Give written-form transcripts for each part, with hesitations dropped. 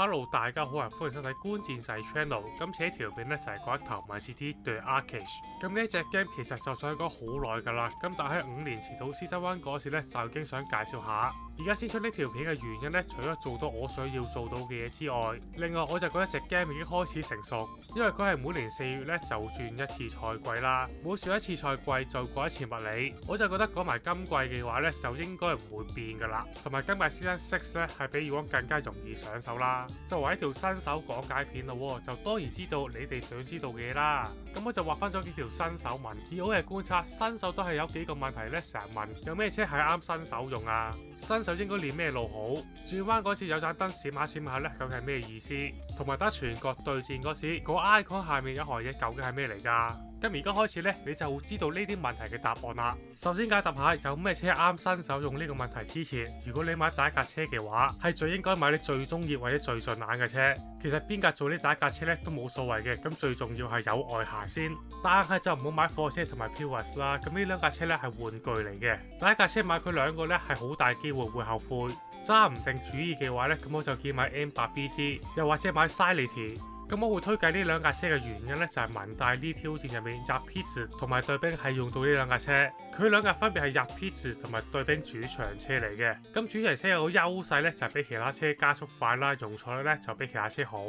Hello，大家好啊，歡迎收睇觀戰勢 channel。今次呢條片呢，就係講一頭 MyCity The Archives。咁呢隻 game 其實就想講好耐噶啦，咁但係5年前到 Season 1嗰時呢，就已經想介紹下。而家先出呢條片嘅原因呢，除咗做到我想要做到嘅嘢之外，另外我就覺得隻 game 已經開始成熟，因為佢係每年4月呢就轉一次賽季啦，每轉一次賽季就改一次物理。我就覺得講埋今季嘅話呢，就應該唔會變噶啦，同埋今季 Season 6呢係比以往更加容易上手啦。作為一條新手講解片咯，就當然知道你哋想知道嘅嘢啦。咁我就畫翻咗幾條新手問，以我嘅觀察，新手都係有幾個問題呢，成日問有咩車係啱新手用啊？新手應該練咩路好？轉彎嗰次有盞燈閃下閃下呢，究竟係咩意思？同埋打全國對戰嗰時，個 icon 下面有行嘢究竟係咩嚟㗎？咁而家開始呢，你就會知道呢啲問題嘅答案啦。首先解答下有咩車啱新手用呢個問題之前，如果你買第一架車嘅話，係最應該買你最中意或者最順眼嘅車。其實邊架做呢第一架車呢都冇所謂嘅，咁最重要係有外形先。但係就唔好買貨車同埋 Prius 啦，咁呢兩架車呢係玩具嚟嘅。第一架車買佢兩個呢係好大機會會後悔。揸唔定主意嘅話呢，咁我就建議買 M8BC， 又或者買 Sility。咁我會推介呢兩架車嘅原因呢，就係文大呢挑戰入面Rapide同埋對兵係用到呢兩架車，佢兩架分別係Rapide同埋對兵主場車嚟嘅。咁主場車有個優勢呢，就係比其他車加速快啦，容錯率呢就比其他車好。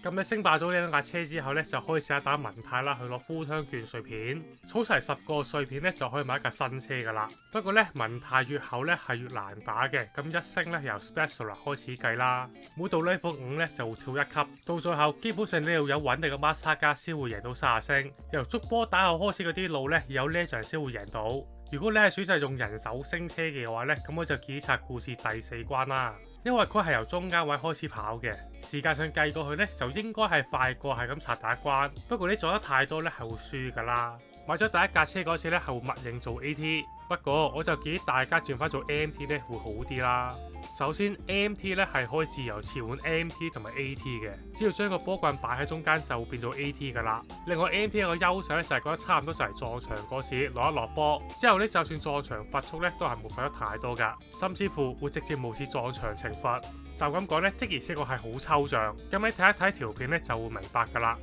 咁你升霸咗呢兩架車之後呢，就可以試下打文泰啦，去攞 full 槍券碎片，儲齊10個碎片呢，就可以買一架新車噶啦。不過呢，文泰越後呢係越難打嘅，咁一升呢，由 Special 開始計啦，每到 Level 5呢，就會跳一級，到最後基本上你要有穩定嘅 Master 加先會贏到30星，由捉波打後開始嗰啲路呢，有呢場先會贏到。如果你係選擇用人手升車嘅話呢，咁我就建議拆故事第4關啦，因為佢係由中間位開始跑嘅，時間上計過去呢，就應該係快過係咁拆第一關。不過你做得太多呢，係會輸噶啦。買咗第一架車嗰次呢，係會默認做 AT， 不過我就建議大家轉翻做 MT 呢會好啲啦。首先 MT 呢係可以自由切換 MT 同埋 AT 嘅，只要將個波棍擺喺中間就會變做 AT 噶啦。另外 MT 有個優勢呢，就係覺得差唔多就嚟撞牆嗰時攞一落波之後呢，就算撞牆罰速呢，都係冇罰得太多噶，甚至乎會直接無視撞牆懲罰。就咁講呢，的而且確係好抽象。咁你睇一睇條片呢，就會明白噶啦。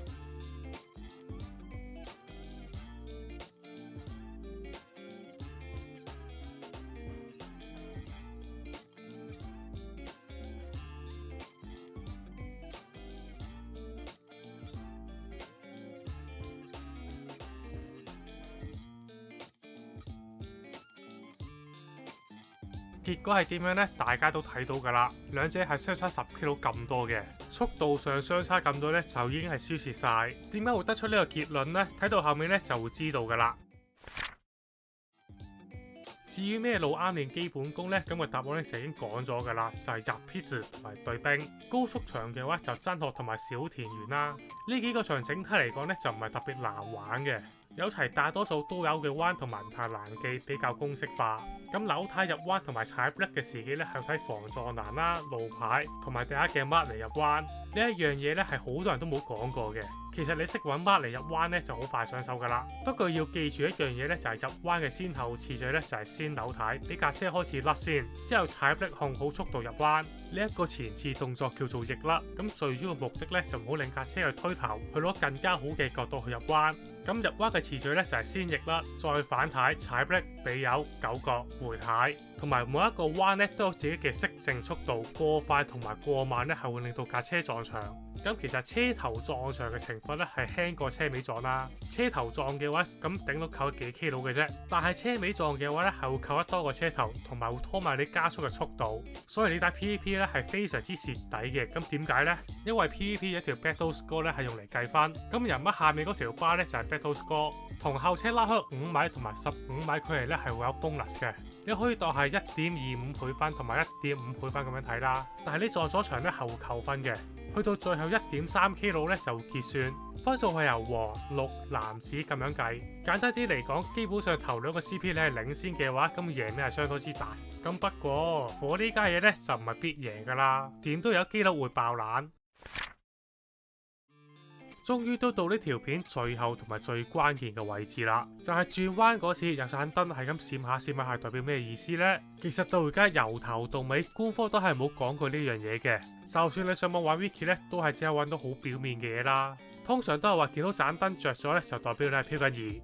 結果係點樣呢？大家都睇到㗎啦，兩者係相差10 kg 咁多嘅，速度上相差咁多呢，就已經係輸蝕晒。點解會得出呢個結論呢？睇到後面呢，就會知道㗎啦。至於咩路啱練基本功呢？咁個答案呢就已經講咗㗎啦，就係Rapide同埋對兵。高速場嘅話就真學同埋小田園啦。呢幾個場整體嚟講呢，就唔係特別難玩嘅。有齊大多數都有嘅彎同文泰欄記比較公式化，咁扭軚入彎同埋踩 brake 嘅時機咧係睇防撞欄啦、路牌同埋第一嘅 mark 嚟入彎。呢一樣嘢咧係好多人都冇講過嘅。其實你識揾 mark 嚟入彎咧就好快上手噶啦。不過要記住一樣嘢咧就係入彎嘅先後次序咧就係先扭軚，俾架車開始甩先，之後踩 brake 控好速度入彎。呢一個前置動作叫做逆甩。咁最主要目的咧就唔好令架車去推頭，去攞更加好嘅角度去入彎。咁入彎嘅次序咧就係先逆甩，再反軚、踩 brake、俾油、九角、回軚，同埋每一個彎咧都有自己嘅適正速度，過快同埋過慢咧係會令到架車撞牆。咁其實車頭撞牆嘅情況咧係輕過車尾撞啦。車頭撞嘅話，咁頂到扣幾 kilo 嘅啫。但係車尾撞嘅話咧，係會扣得多過車頭，同埋會拖埋你加速嘅速度。所以你打 PVP 咧係非常之蝕底嘅。咁點解呢？因為 PVP 一條 battle score 咧係用嚟計分。咁人物下面嗰條 bar 咧就係 battle score， 同後車拉開5米同埋15米距離咧係會有 bonus 嘅。你可以當係1.25倍分同埋1.5倍分咁樣睇啦。但係你撞咗場咧係會扣分嘅。去到最後1.3 kilo 咧就會結算，分數係由黃、綠、藍、紫咁樣計。簡單啲嚟講，基本上頭兩個 CP 你係領先嘅話，咁贏面係相當之大。咁不過火呢家嘢咧就唔係必贏噶啦，點都有機率會爆冷。終於都到呢條片最後同埋最關鍵嘅位置啦，就係轉彎嗰次有盞燈係咁閃下閃下，係代表咩意思呢？其實到而家由頭到尾，官方都係冇講過呢樣嘢嘅。就算你上網玩 wiki 咧，都係只係揾到好表面嘅嘢啦。通常都係話見到盞燈着咗咧，就代表你係飄緊移。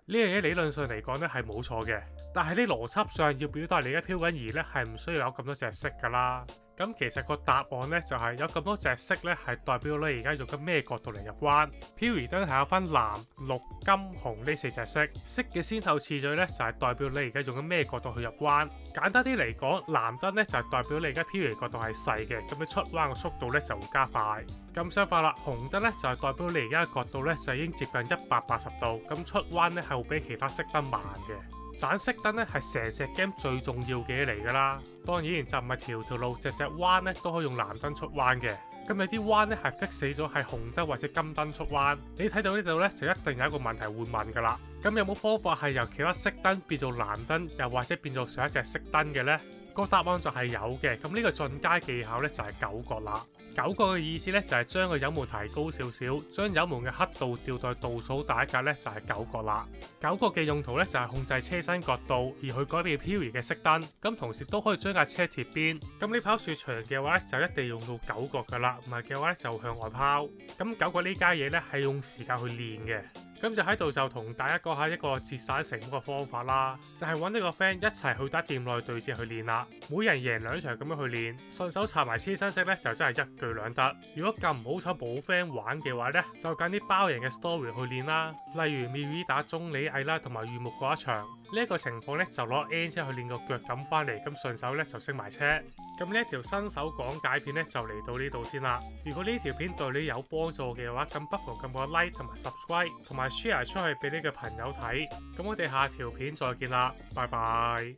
呢樣嘢理論上嚟講咧係冇錯嘅，但係啲邏輯上要表達你而家飄緊移咧，係唔需要有咁多隻色噶啦。咁其實個答案咧就係有咁多隻色咧，係代表你而家用緊咩角度嚟入彎。漂移燈係有分藍、綠、金、紅呢四隻色，色嘅先後次序咧就係代表你而家用緊咩角度去入彎。簡單啲嚟講，藍燈咧就係代表你而家漂移角度係細嘅，咁你出彎嘅速度咧就會加快。咁相反啦，紅燈咧就係代表你而家嘅角度咧就已經接近180度，咁出彎咧係會比其他色燈慢嘅。盞色燈咧係成隻 game 最重要嘅嘢嚟噶啦，當然就唔係條條路隻隻彎咧都可以用藍燈出彎嘅。咁有啲彎咧係 fix 死咗係紅燈或者金燈出彎，你睇到呢度咧就一定有一個問題會問噶啦。咁有冇方法係由其他色燈變做藍燈，又或者變做上一隻色燈嘅呢？個答案就係有嘅。咁呢個進階技巧咧就係九角啦。九角嘅意思咧就係將個油門提高少少，將油門嘅刻度調到倒數第一格咧就係九角啦。九角嘅用途咧就係控制車身角度，而去改變漂移嘅色燈。咁同時都可以將架車貼邊。咁你跑雪場嘅話咧就一定用到九角噶啦，唔係嘅話咧就向外拋。咁九角呢家嘢咧係用時間去練嘅。咁就喺度就同大家講下一個節省成本嘅方法啦，就係揾呢個 friend 一齊去打店內對戰去練啦，每人贏2場咁樣去練，順手查埋車身色咧就真係一舉兩得。如果咁唔好彩冇 friend 玩嘅話咧，就揀啲包贏嘅 story 去練啦，例如妙語打中李毅啦同埋玉木嗰一場。呢一個情況咧就攞 N 車去練個腳感翻嚟，咁順手咧就升埋車。咁呢一條新手講解片咧就嚟到呢度先啦。如果呢條片對你有幫助嘅話，咁不妨撳個 like 同埋 subscribe 同埋 share 出去俾你嘅朋友睇。咁我哋下條片再見啦，拜拜。